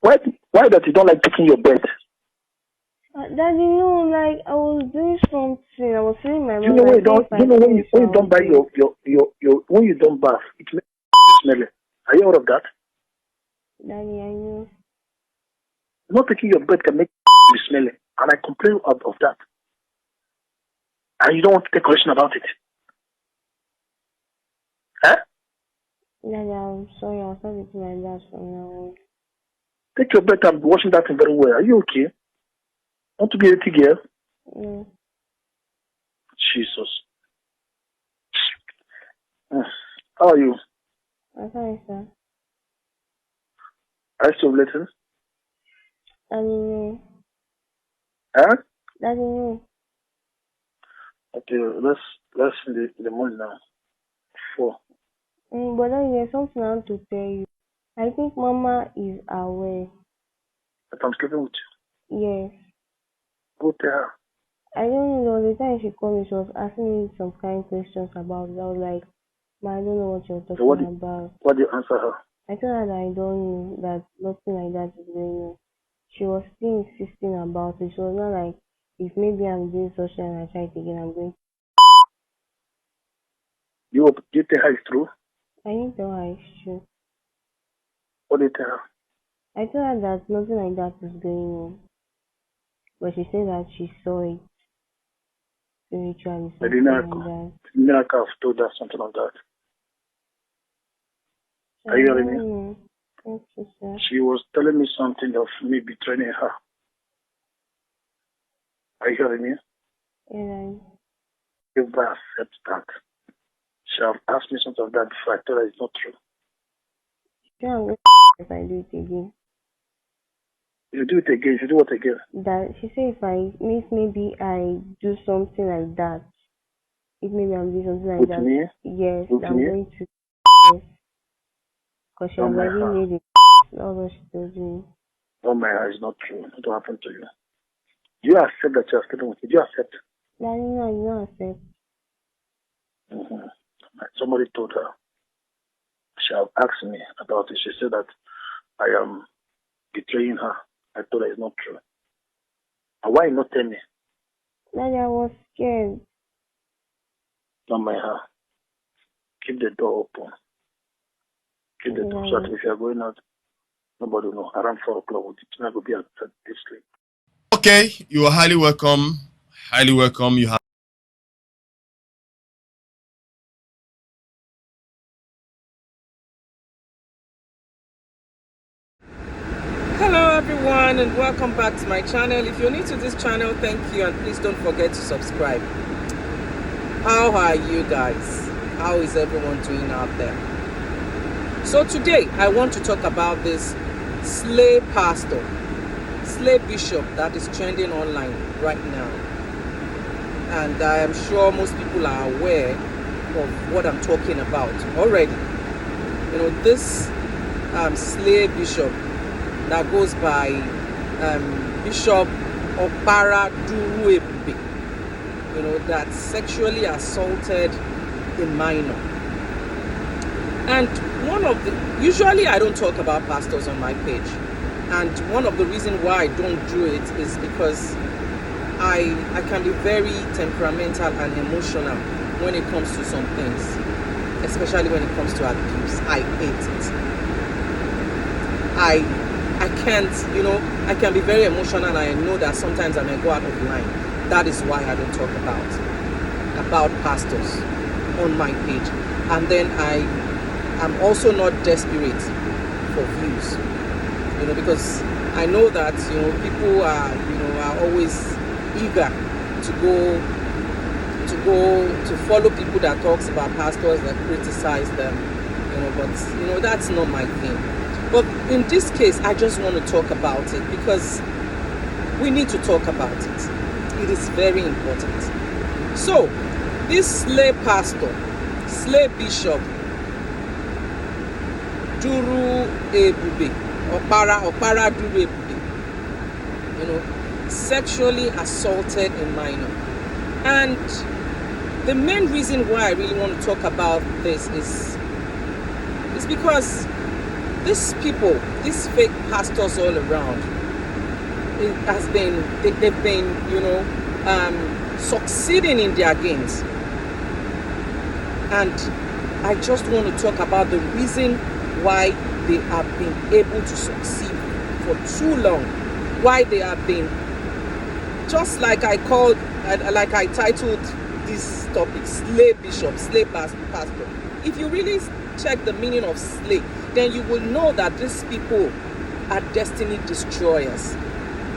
Why that you don't like taking your bed? Daddy, no, like I was doing something. I was feeling my You know mouth. when you don't when you don't buy your when you don't bath, it makes you smelly. Are you aware of that? Daddy, I know. Not taking your bed can make you smelly, and I complain of that. And you don't want to take correction about it. Huh? Daddy, I'm sorry. I'll start eating like that from now on. Take your bed and be washing that thing very well. Are you okay? Want to be a tea girl? No. Jesus. How are you? I'm sorry, sir. Are you still relating? Daddy, no. Huh? Daddy, no. Okay, let's in the morning now. 4. But Daddy, there's something I want to tell you. I think Mama is aware. But I'm sleeping with you. Yes. Go tell her. I don't know. The time she called me, she was asking me some kind of questions about it. I was like, Ma, I don't know what you're talking about. What do you answer her? I told her that I don't know, that nothing like that is going on. She was still insisting about it. She was not like, if maybe I'm doing social and I try it again, I'm going to. You tell her it's true? I didn't tell her it's true. What did you tell her? I told her that nothing like that is going on. But she said that she saw it spiritually, something like that. Miracle have told her something like that. Are you hearing me? Thank you, sir. She was telling me something of me betraying her. Are you hearing me? Yeah. If I accept that, she have asked me something of that before. I told her it's not true. Yeah, I'm going to if I do it again. You do it again. You do what again? That she said if maybe I do something like that. If maybe I'm doing something like with that. Me? Yes, with I'm me? going to. Yes. Because she already made it. That's what she told me. Oh my God, it's not true. It will happen to you. Do you accept that you are sleeping with me? Do you accept? Daddy, no, I do not accept. Mm-hmm. Somebody told her. She have asked me about it. She said that I am betraying her. I told her it's not true. And why not tell me? Daddy, I was scared. Not my her. Keep the door open. Keep the door so that if you are going out, nobody will know. Around 4 o'clock, it's not going to be at this sleep. Okay, you are highly welcome. Highly welcome. You have. Hello everyone and welcome back to my channel. If you're new to this channel, thank you, and please don't forget to subscribe. How are you guys? How is everyone doing out there? So today I want to talk about this slay pastor, slay bishop that is trending online right now. And I am sure most people are aware of what I'm talking about already. You know, this slay bishop that goes by Bishop Okpara Duru Ebube, you know, that sexually assaulted a minor. And usually I don't talk about pastors on my page. And one of the reasons why I don't do it is because I can be very temperamental and emotional when it comes to some things, especially when it comes to abuse. I hate it. I can't, you know, I can be very emotional, and I know that sometimes I may go out of line. That is why I don't talk about pastors on my page. And then I'm also not desperate for views, you know, because I know that, you know, people are always eager to follow people that talks about pastors, that criticize them, you know, but you know, that's not my thing. But in this case, I just want to talk about it because we need to talk about it. It is very important. So, this slay pastor, slay bishop, Duru Ebube, Okpara Duru Ebube, you know, sexually assaulted a minor. And the main reason why I really want to talk about this is because these people, these fake pastors all around, they've been, succeeding in their gains. And I just want to talk about the reason why they have been able to succeed for too long, why they have been, just like I titled this topic, slay bishop, slay pastor. If you really check the meaning of slay, then you will know that these people are destiny destroyers.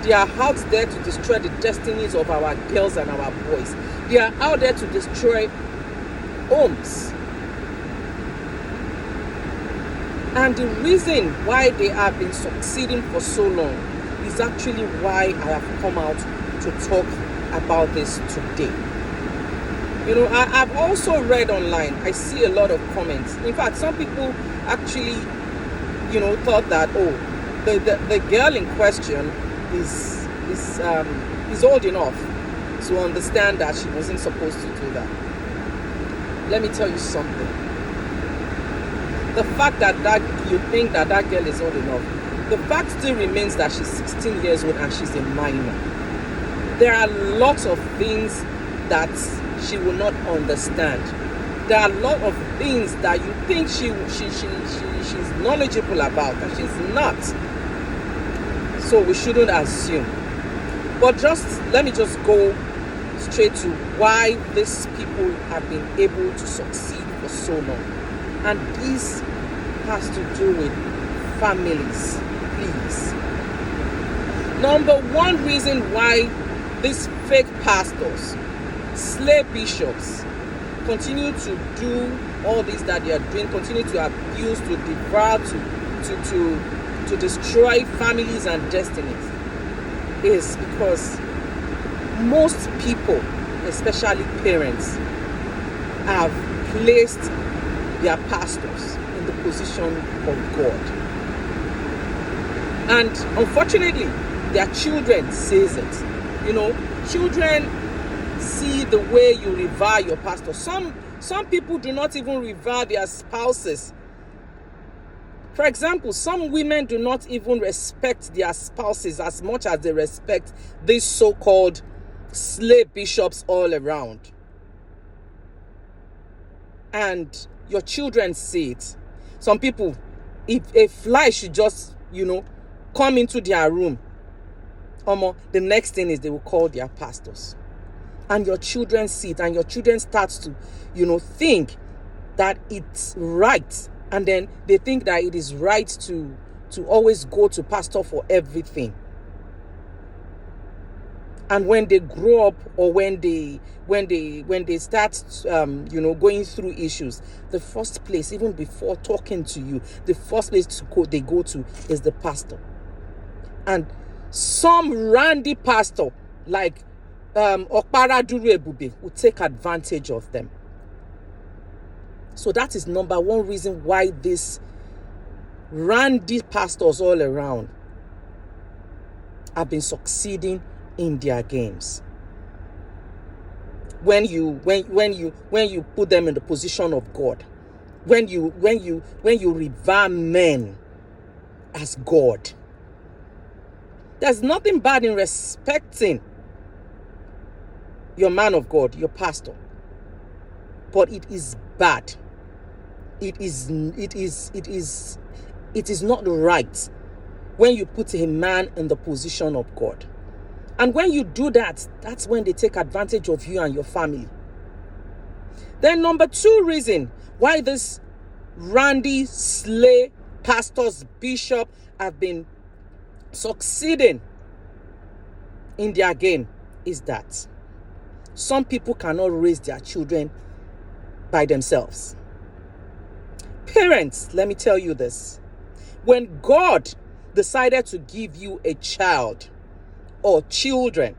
They are out there to destroy the destinies of our girls and our boys. They are out there to destroy homes. And the reason why they have been succeeding for so long is actually why I have come out to talk about this today. I've also read online, I see a lot of comments. In fact, some people actually, thought that, the girl in question is old enough to understand that she wasn't supposed to do that. Let me tell you something. The fact that you think that girl is old enough, the fact still remains that she's 16 years old and she's a minor. There are lots of things that she will not understand. There are a lot of things that you think she's knowledgeable about, and she's not. So we shouldn't assume. But let me just go straight to why these people have been able to succeed for so long. And this has to do with families, please. Number one reason why these fake pastors, slay bishops, continue to do all this that they are doing, continue to abuse, to devour, to destroy families and destinies, is because most people, especially parents, have placed their pastors in the position of God. And unfortunately, their children says it. Children see the way you revere your pastor. Some people do not even revere their spouses. For example, some women do not even respect their spouses as much as they respect these so-called slay bishops all around. And your children see it. Some people, if a fly should just, come into their room, the next thing is they will call their pastors. And your children see it, and your children start to, think that it's right. And then they think that it is right to always go to pastor for everything. And when they grow up, or when they start going through issues, the first place, even before talking to you, the first place they go to is the pastor. And some randy pastor like Okpara Duru Ebube will take advantage of them. So that is number one reason why these randy pastors all around have been succeeding in their games. When you put them in the position of God, when you revere men as God, there's nothing bad in respecting your man of God, your pastor, but it is bad. It is not right when you put a man in the position of God. And when you do that, that's when they take advantage of you and your family. Then number two reason why this randy slay pastors, bishop have been succeeding in their game is that some people cannot raise their children by themselves. Parents, let me tell you this. When God decided to give you a child or children,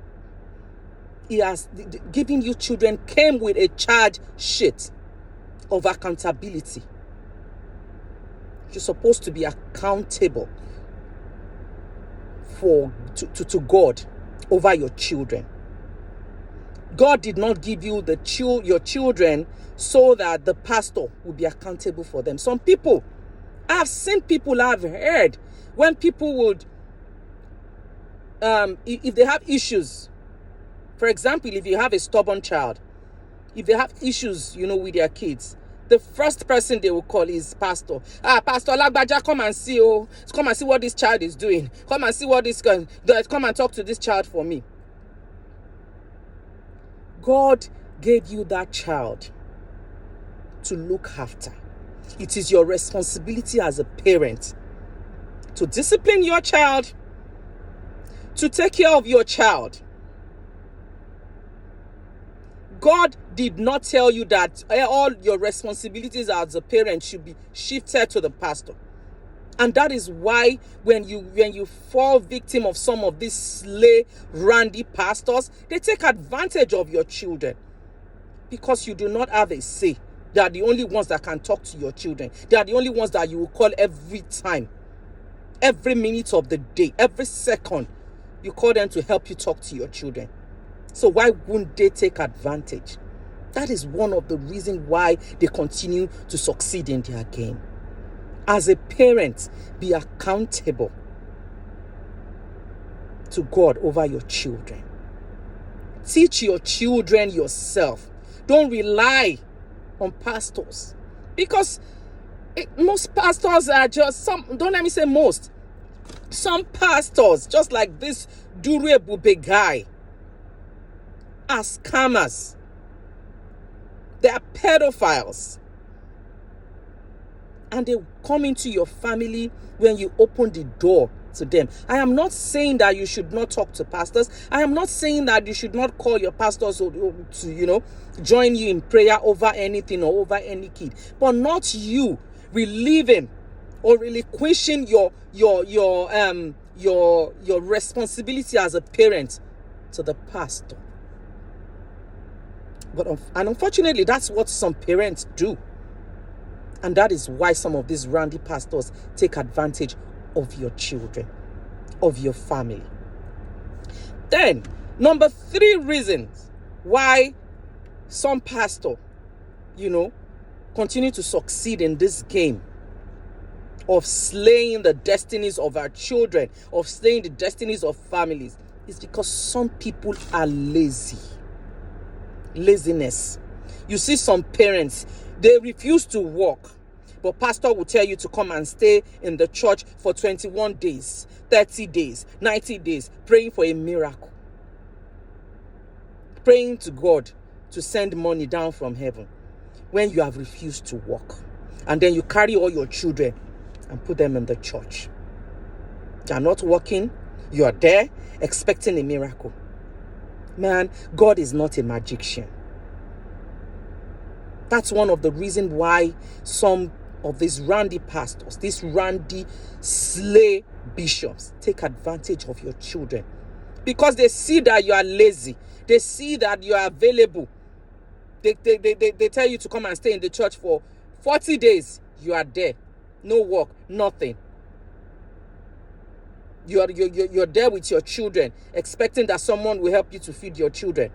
He has given you children came with a charge sheet of accountability. You're supposed to be accountable to God over your children. God did not give you your children so that the pastor will be accountable for them. Some people I've seen people, I've heard when people would, if they have issues, for example, if you have a stubborn child, if they have issues, with their kids, the first person they will call is pastor. Pastor Lagbaja, come and see, come and see what this child is doing. Come and see what this come and talk to this child for me. God gave you that child to look after. It is your responsibility as a parent to discipline your child, to take care of your child. God did not tell you that all your responsibilities as a parent should be shifted to the pastor. And that is why when you fall victim of some of these slay, randy pastors, they take advantage of your children because you do not have a say. They are the only ones that can talk to your children. They are the only ones that you will call every time, every minute of the day, every second. You call them to help you talk to your children. So why wouldn't they take advantage? That is one of the reasons why they continue to succeed in their game. As a parent, be accountable to God over your children. Teach your children yourself. Don't rely on pastors. Because most pastors are just don't let me say most. Some pastors, just like this Dure Bube guy, are scammers. They are pedophiles. And they come into your family when you open the door to them. I am not saying that you should not talk to pastors. I am not saying that you should not call your pastors to join you in prayer over anything or over any kid. But not you relieving or relinquishing your responsibility as a parent to the pastor. And unfortunately, that's what some parents do. And that is why some of these randy pastors take advantage of your children, of your family. Then, number 3 reasons why some pastor, continue to succeed in this game of slaying the destinies of our children, of slaying the destinies of families, is because some people are lazy. Laziness. You see some parents, they refuse to work, but pastor will tell you to come and stay in the church for 21 days, 30 days, 90 days, praying for a miracle, praying to God to send money down from heaven when you have refused to work. And then you carry all your children and put them in the church. They are not working. You are there expecting a miracle. Man, God is not a magician. That's one of the reasons why some of these randy pastors, these randy slay bishops, take advantage of your children. Because they see that you are lazy. They see that you are available. They tell you to come and stay in the church for 40 days. You are there. No work, nothing. You're there with your children, expecting that someone will help you to feed your children.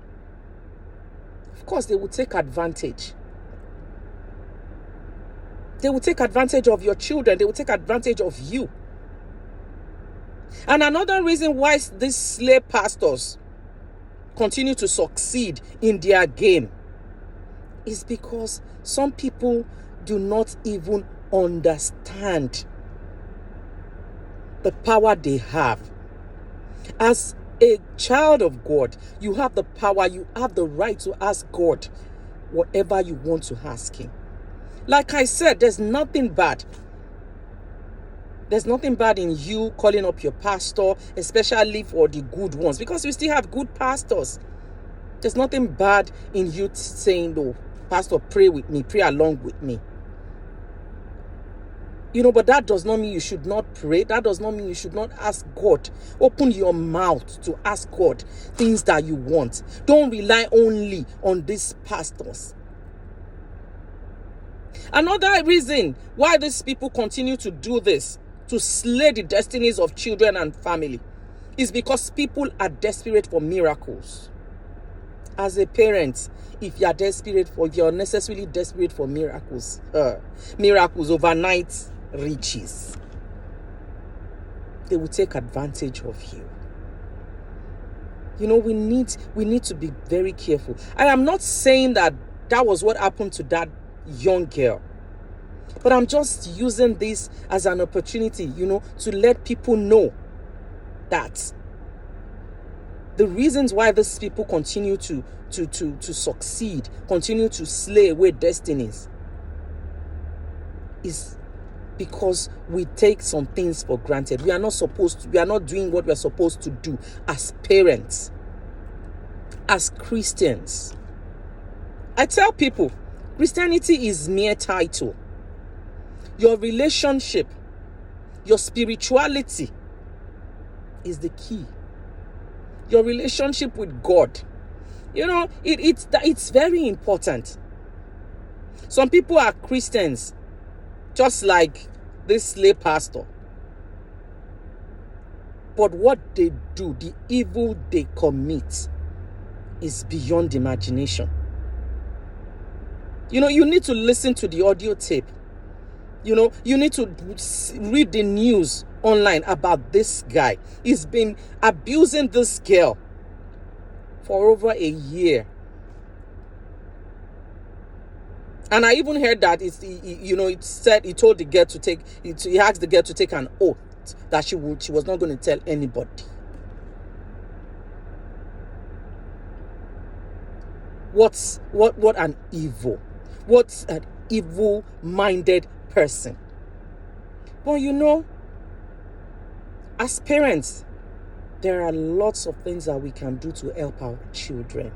Of course, they will take advantage. They will take advantage of your children. They will take advantage of you. And another reason why these slay pastors continue to succeed in their game is because some people do not even understand the power they have. As a child of God, you have the power, you have the right to ask God whatever you want to ask him. Like I said, there's nothing bad. There's nothing bad in you calling up your pastor, especially for the good ones, because we still have good pastors. There's nothing bad in you saying, no, pastor, pray with me, pray along with me. But that does not mean you should not pray. That does not mean you should not ask God. Open your mouth to ask God things that you want. Don't rely only on these pastors. Another reason why these people continue to do this, to slay the destinies of children and family, is because people are desperate for miracles. As a parent, if you're necessarily desperate for miracles overnight, riches. They will take advantage of you. You know, we need to be very careful. I am not saying that was what happened to that young girl, but I'm just using this as an opportunity, you know, to let people know that the reasons why these people continue to succeed, continue to slay away destinies, is because we take some things for granted. We are not doing what we are supposed to do as parents, as Christians. I tell people, Christianity is mere title. Your relationship, your spirituality is the key. Your relationship with God. You know, it's very important. Some people are Christians, just like this slave pastor. But what they do, the evil they commit, is beyond imagination. You know, you need to listen to the audio tape. You know, you need to read the news online about this guy. He's been abusing this girl for over a year. And I even heard that it said he told the girl he asked the girl to take an oath that she was not going to tell anybody. What an evil-minded person. But you know, as parents, there are lots of things that we can do to help our children.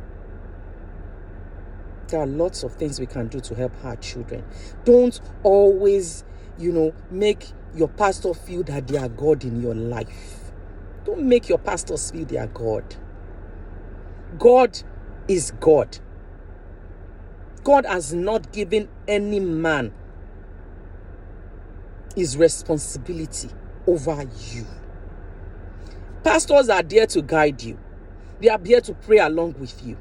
There are lots of things we can do to help our children. Don't always, make your pastor feel that they are God in your life. Don't make your pastors feel they are God. God is God. God has not given any man his responsibility over you. Pastors are there to guide you. They are there to pray along with you.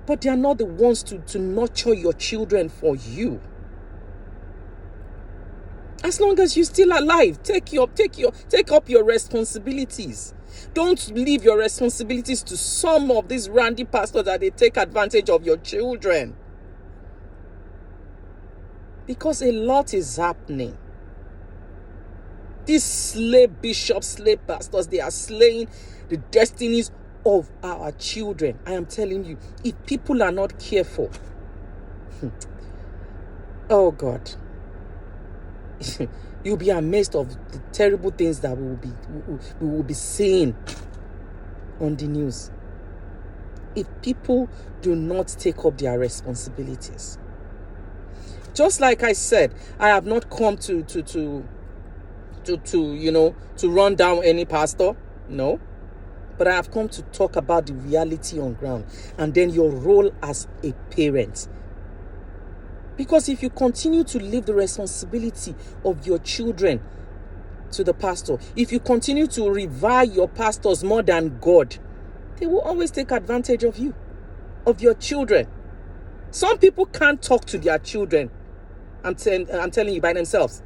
But they are not the ones to nurture your children for you. As long as you're still alive, take up your responsibilities. Don't leave your responsibilities to some of these randy pastors that they take advantage of your children. Because a lot is happening. These slave bishops, slave pastors, they are slaying the destinies of our children. I am telling you, if people are not careful, oh God, you'll be amazed of the terrible things that we will be seeing on the news. If people do not take up their responsibilities. Just like I said, I have not come to run down any pastor. No. But I have come to talk about the reality on ground, and then your role as a parent. Because if you continue to leave the responsibility of your children to the pastor, if you continue to revere your pastors more than God, they will always take advantage of you, of your children. Some people can't talk to their children, I'm telling you, by themselves.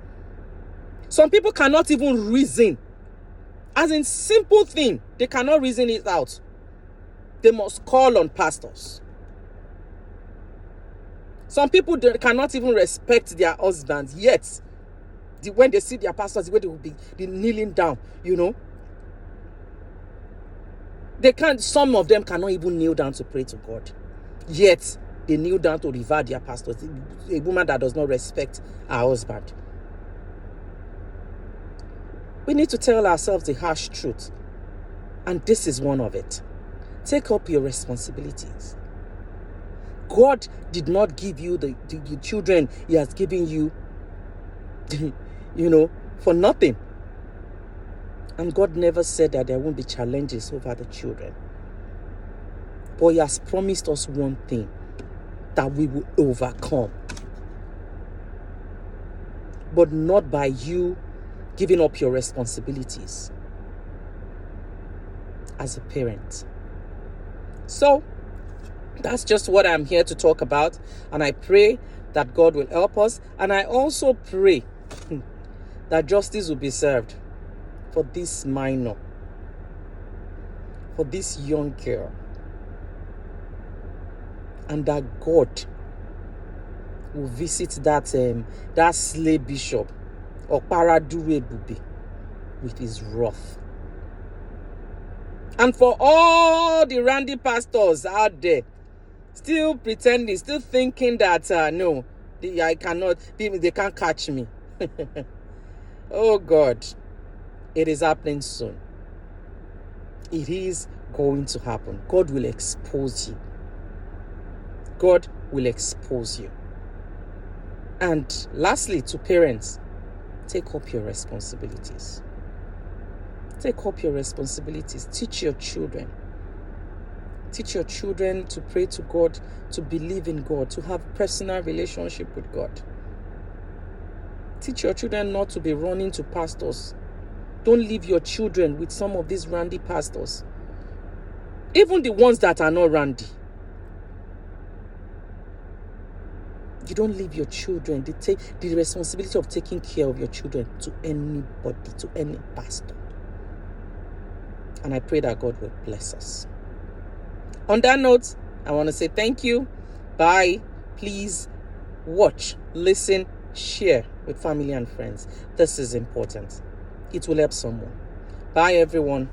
Some people cannot even reason. As in simple thing, they cannot reason it out. They must call on pastors. Some people cannot even respect their husbands, yet when they see their pastors, the way they will be kneeling down, They can't. Some of them cannot even kneel down to pray to God, yet they kneel down to revere their pastors. A woman that does not respect her husband. We need to tell ourselves the harsh truth. And this is one of it. Take up your responsibilities. God did not give you the children He has given you, for nothing. And God never said that there won't be challenges over the children. But He has promised us one thing, that we will overcome. But not by you giving up your responsibilities as a parent. So, that's just what I'm here to talk about. And I pray that God will help us. And I also pray that justice will be served for this minor, for this young girl, and that God will visit that slave bishop or Paradure Ebube with his wrath. And for all the randy pastors out there still pretending, still thinking that no, I cannot, they can't catch me. Oh God, it is happening soon. It is going to happen. God will expose you. God will expose you. And lastly, to parents, take up your responsibilities. Take up your responsibilities. Teach your children. Teach your children to pray to God, to believe in God, to have personal relationship with God. Teach your children not to be running to pastors. Don't leave your children with some of these randy pastors. Even the ones that are not randy. You don't leave your children. They take the responsibility of taking care of your children to anybody, to any pastor. And I pray that God will bless us. On that note, I want to say thank you. Bye. Please watch, listen, share with family and friends. This is important. It will help someone. Bye, everyone.